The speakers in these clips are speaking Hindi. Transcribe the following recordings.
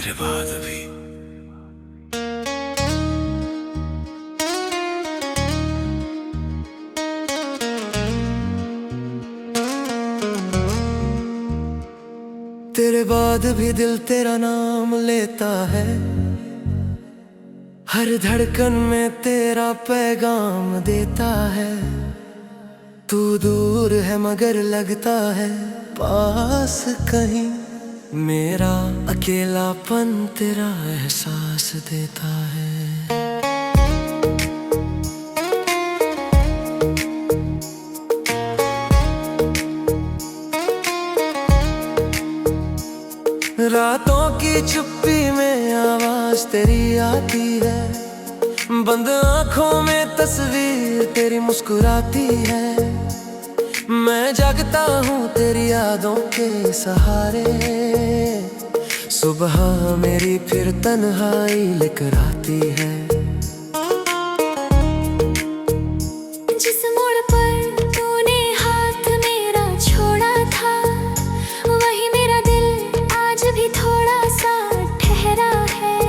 तेरे बाद भी। तेरे बाद भी दिल तेरा नाम लेता है, हर धड़कन में तेरा पैगाम देता है। तू दूर है मगर लगता है पास कहीं, मेरा अकेलापन तेरा एहसास देता है। रातों की चुप्पी में आवाज तेरी आती है, बंद आंखों में तस्वीर तेरी मुस्कुराती है। मैं जागता हूँ तेरी यादों के सहारे, सुबह मेरी फिर तन्हाई लेकर आती है। जिस मोड़ पर तूने हाथ मेरा छोड़ा था, वही मेरा दिल आज भी थोड़ा सा ठहरा है।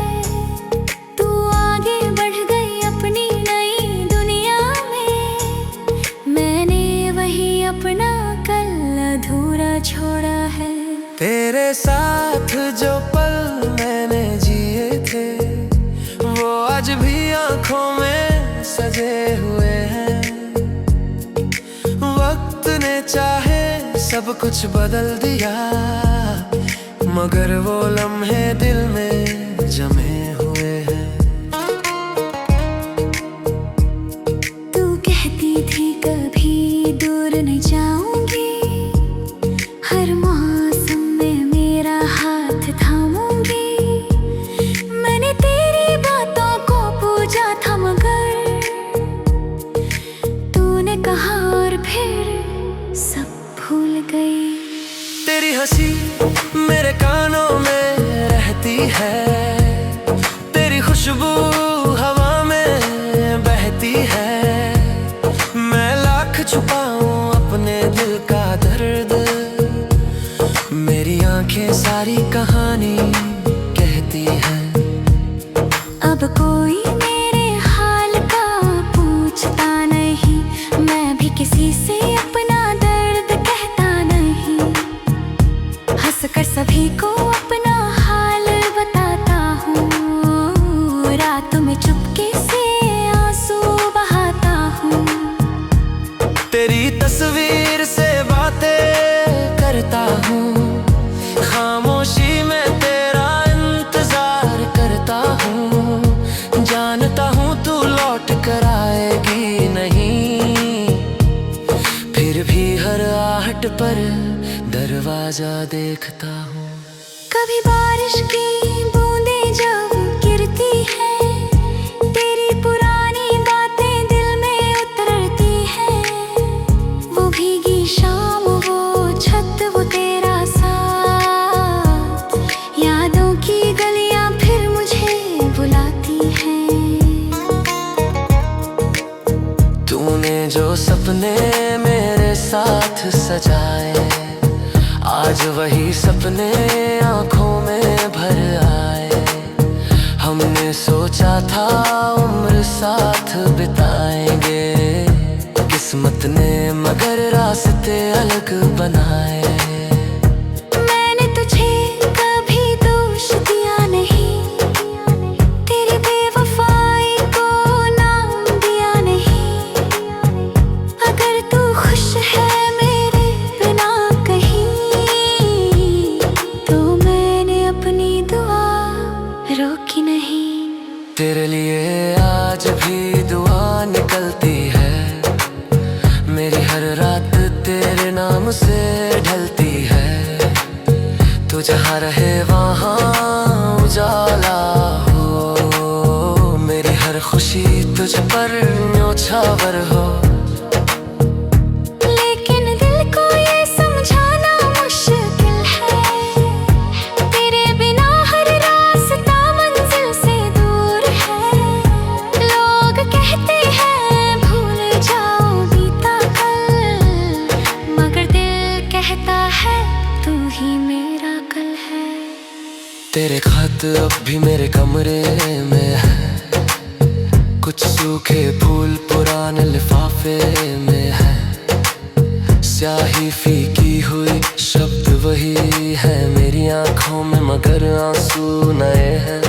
तू आगे बढ़ गई अपनी नई दुनिया में, मैंने वही अपना कल अधूरा छोड़ा है। तेरे साथ जो पल मैंने जिए थे, वो आज भी आंखों में सजे हुए हैं। वक्त ने चाहे सब कुछ बदल दिया, मगर वो लम्हे दिल में जमे हुए हैं। तू कहती थी कभी दूर नहीं जाऊंगी, हर मौसम में मेरा हाथ थामूंगी। मैंने तेरी बातों को पूजा था, मगर तूने कहा और फिर सब भूल गई। तेरी हंसी मेरे कानों में रहती है, तेरी खुशबू हवा में बहती है। मैं लाख छुपाऊं अपने दिल का दर्द, मेरी आंखें सारी कहानी कहती है। अब कोई मेरे हाल का पूछता नहीं, मैं भी किसी से अपना दर्द कहता नहीं। हंसकर सभी को अपना हाल बताता हूँ, रात में चुपके से आंसू बहाता हूँ। तेरी तस्वीर से बातें करता हूँ, खामोशी में तेरा इंतजार करता हूँ। जानता हूँ तू लौट कर आएगी नहीं, फिर भी हर आहट पर दरवाजा देखता हूँ। कभी बारिश की बूंदें जब गिरती हैं, तेरी पुरानी बातें दिल में उतरती हैं। वो भीगी शाम, वो छत, वो तेरा साथ, यादों की गलियां फिर मुझे बुलाती हैं। तूने जो सपने मेरे साथ सजाए, आज वही सपने आंखों में भर आए। हमने सोचा था उम्र साथ बिताएंगे, किस्मत ने मगर रास्ते अलग बनाए। मैंने तुझे कभी दोष दिया नहीं, तेरी बेवफाई को नाम दिया नहीं। अगर तू खुश है मेरे बिना कहीं, तो मैंने अपनी दुआ रोकी नहीं। तेरे लिए आज भी दुआ निकलती है, मेरी हर रात तेरे नाम से ढलती है। तू जहाँ रहे वहाँ उजाला हो, मेरी हर खुशी तुझ पर न्योछावर हो। लेकिन दिल को ये समझाना मुश्किल है, तेरे बिना हर रास्ता मंजिल से दूर है। लोग खत अब भी मेरे कमरे में है, कुछ सूखे फूल पुराने लिफाफे में है। स्याही फीकी हुई शब्द वही है मेरी आंखों में, मगर आंसू नए हैं।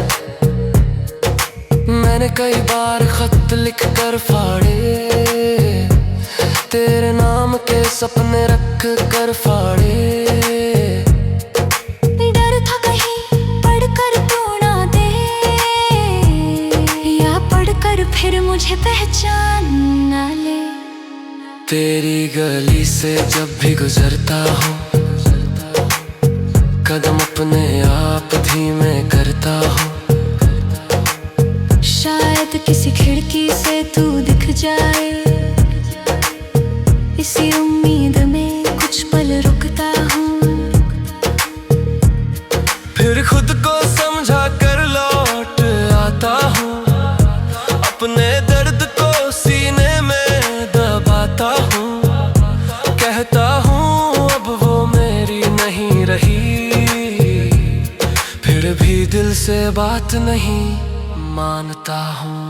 मैंने कई बार खत लिख कर फाड़े, तेरे नाम के सपने रख कर फाड़े। डर था कहीं पढ़कर तू ना दे, या पढ़कर फिर मुझे पहचान ना ले। तेरी गली से जब भी गुजरता हूँ, कदम अपने आप धीमे करता हूँ। शायद किसी खिड़की से तू दिख जाए, इसी उम्मीद में कुछ पल रुकता हूँ। फिर खुद को समझा कर लौट आता हूँ, अपने दर्द को सीने में दबाता हूँ। कहता हूँ अब वो मेरी नहीं रही, फिर भी दिल से बात नहीं मानता हूँ।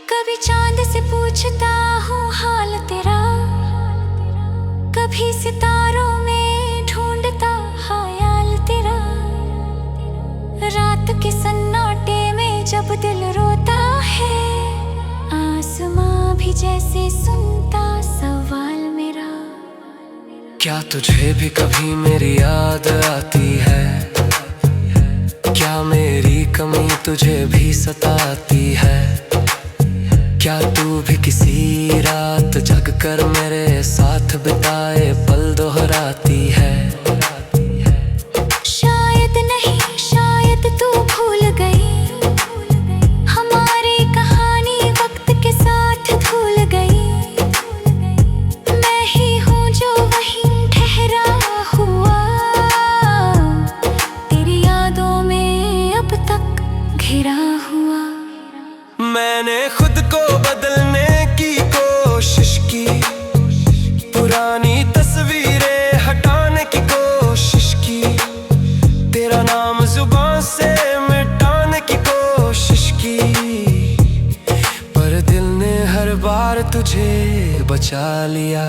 कभी चांद से पूछता हूँ हाल तेरा, कभी सितारों में ढूंढता ख्याल तेरा। रात के सन्नाटे में जब दिल रोता है, आसमां भी जैसे सुनता सवाल मेरा। क्या तुझे भी कभी मेरी याद आती है? क्या मेरी कमी तुझे भी सताती है? क्या तू भी किसी रात जग कर मेरे साथ बिताए पल दोहराती है? शायद नहीं, शायद तू भूल गई, हमारी कहानी वक्त के साथ धुल गई। मैं ही हूँ जो वहीं ठहरा हुआ, तेरी यादों में अब तक घिरा हुआ। मैंने खुद को बदलने की कोशिश की, पुरानी तस्वीरें हटाने की कोशिश की, तेरा नाम जुबान से मिटाने की कोशिश की, पर दिल ने हर बार तुझे बचा लिया।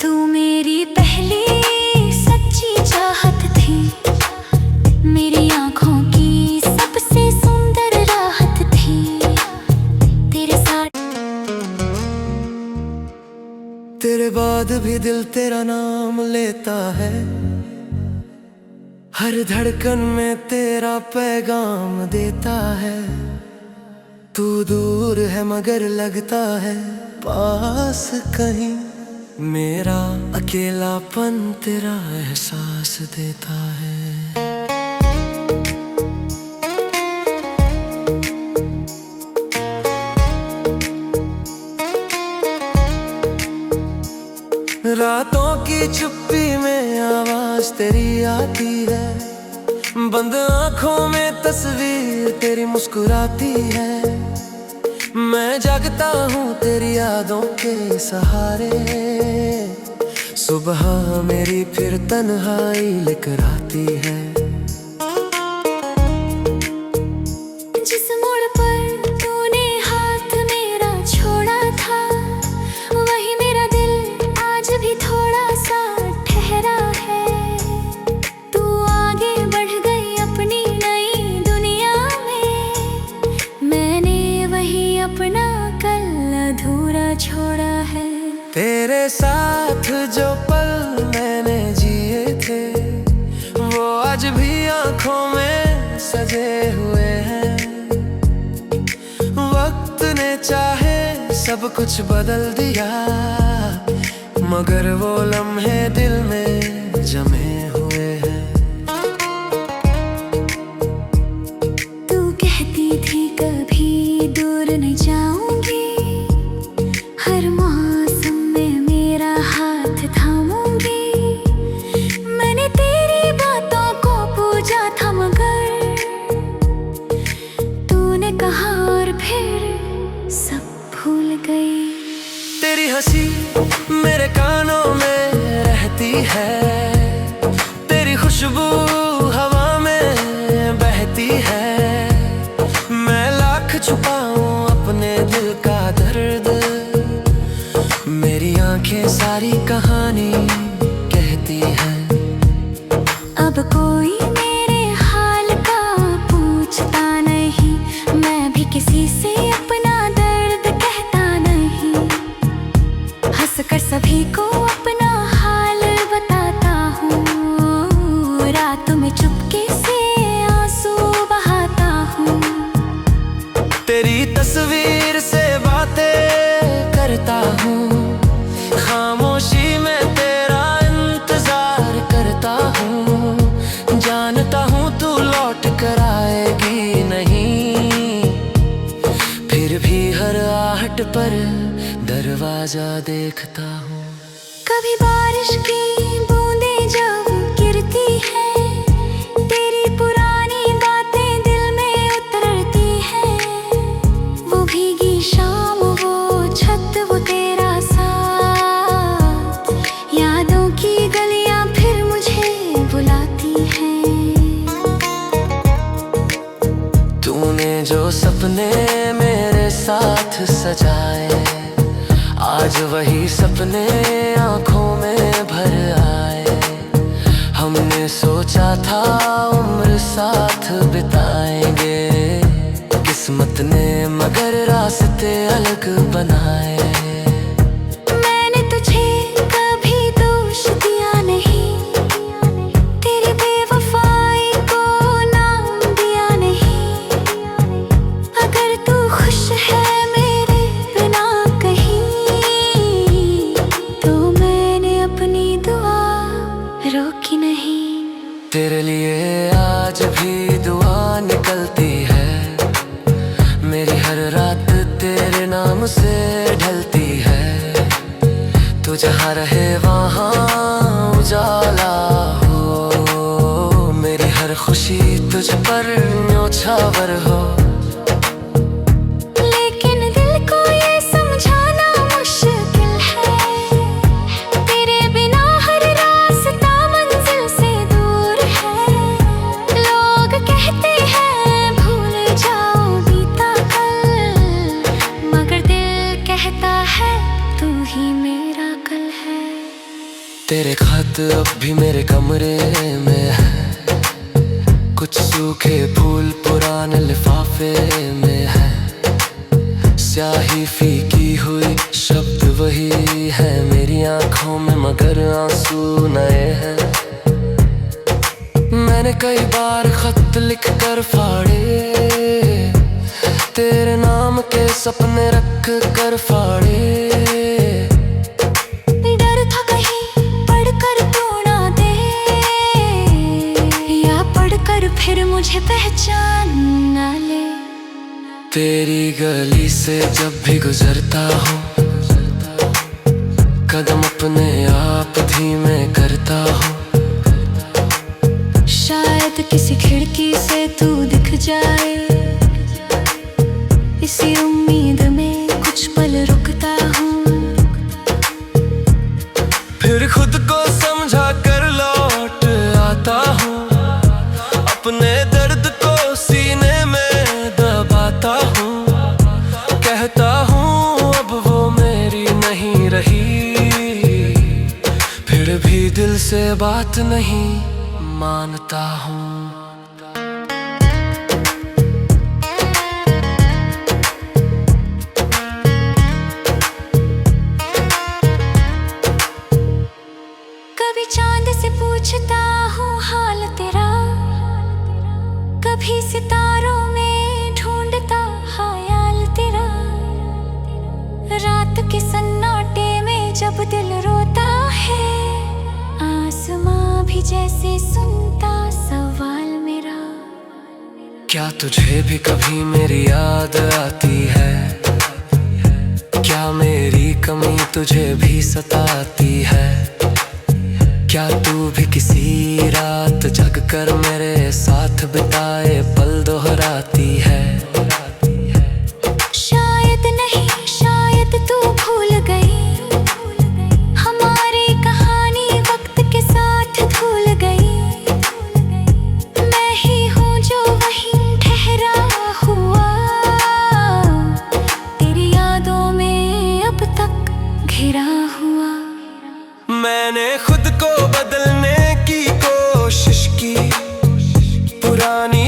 तू मेरी पहली सच्ची चाहत थी, मेरी आँखों की सबसे सुंदर राहत थी। तेरे साथ तेरे बाद भी दिल तेरा नाम लेता है, हर धड़कन में तेरा पैगाम देता है। तू दूर है मगर लगता है पास कहीं, मेरा अकेलापन तेरा एहसास देता है। रातों की चुप्पी में आवाज तेरी आती है, बंद आंखों में तस्वीर तेरी मुस्कुराती है। मैं जागता हूँ तेरी यादों के सहारे, सुबह मेरी फिर तन्हाई लेकर आती है। जिस मोड़ पर तूने हाथ मेरा छोड़ा था, वही मेरा दिल आज भी थोड़ा सा ठहरा है। तू आगे बढ़ गई अपनी नई दुनिया में, मैंने वही अपना कल अधूरा छोड़ा है। तेरे साथ जो पल मैंने जिए थे, वो आज भी आंखों में सजे हुए हैं। वक्त ने चाहे सब कुछ बदल दिया, मगर वो लम्हे दिल में जमे हुए हैं। तू कहती थी कभी दूर नहीं जाऊंगी, हर मौसम में मेरा हाथ थामूंगी। मैंने तेरी बातों को पूजा था, मगर तूने कहा और फिर सब भूल गई। तेरी हंसी मेरे कानों में रहती है, तेरी खुशबू हवा में बहती है। मैं लाख छुपाऊं अपने दिल का दर्द, मेरी आंखें सारी कहानी कहती है। अब कोई मेरे हाल का पूछता नहीं, मैं भी किसी से अपना दर्द कहता नहीं। हंसकर सभी को अपना हाल बताता हूँ, रात में चुपके से आंसू बहाता हूँ। तेरी तस्वीर से बातें करता हूँ, खामोशी में तेरा इंतजार करता हूँ। जानता हूँ तू लौट कर आएगी नहीं, फिर भी हर आहट पर दरवाजा देखता हूँ। कभी बारिश की बूंदें जब गिरती हैं, तेरी पुरानी बातें दिल में उतरती हैं। वो भीगी शाम, वो छत, वो तेरा साथ, यादों की गलियां फिर मुझे बुलाती हैं। तूने जो सपने मेरे साथ सजाए, आज वही सपने आंखों में भर आए। हमने सोचा था उम्र साथ बिताएंगे, किस्मत ने मगर रास्ते अलग बनाए। मैंने तुझे कभी दोष दिया नहीं, तेरी बेवफाई को नाम दिया नहीं। अगर तू खुश है मेरे बिना कहीं, तो मैंने अपनी दुआ रोकी नहीं। तेरे लिए आज भी दुआ निकलती है, मेरी हर रात तेरे नाम से ढलती है। तू जहाँ रहे वहाँ उजाला हो, मेरी हर खुशी तुझ पर न्योछावर हो। लेकिन दिल को ये समझाना मुश्किल है, तेरे बिना हर रास्ता मंजिल से दूर है। लोग कहते हैं भूल जाओ बीता कल, मगर दिल कहता है तू ही मेरा कल है। तेरे खत अब भी मेरे कमरे में है, कुछ सूखे फूल पुराने लिफाफे में है। स्याही फीकी हुई शब्द वही है मेरी आंखों में, मगर आंसू नए हैं। मैंने कई बार खत लिख कर फाड़े, तेरे नाम के सपने रख कर फाड़े। डर था कहीं पढ़कर तू ना दे, या पढ़कर फिर मुझे पहचान ना ले। तेरी गली से जब भी गुजरता हूँ, कदम अपने आप धीमे करता हूँ। शायद किसी खिड़की से तू दिख जाए, इसी उम्मीद में कुछ पल रुकता हूँ। फिर खुद को समझा कर लौट आता हूँ, अपने दर्द को सीने में दबाता हूँ। कहता हूँ अब वो मेरी नहीं रही, फिर भी दिल से बात नहीं मानता हूँ। कभी चांद से पूछता हूँ हाल तेरा, कभी सितारों में ढूंढता ख्याल तेरा। रात के सन्नाटे में जब दिल रोता है, आसमां भी जैसे सुनता सवाल मेरा। क्या तुझे भी कभी मेरी याद आती है? क्या मेरी कमी तुझे भी सताती है? क्या तू भी किसी रात जग कर मेरे साथ बिताए पल दोहराती है? शायद नहीं, शायद मैंने खुद को बदलने की कोशिश की, पुरानी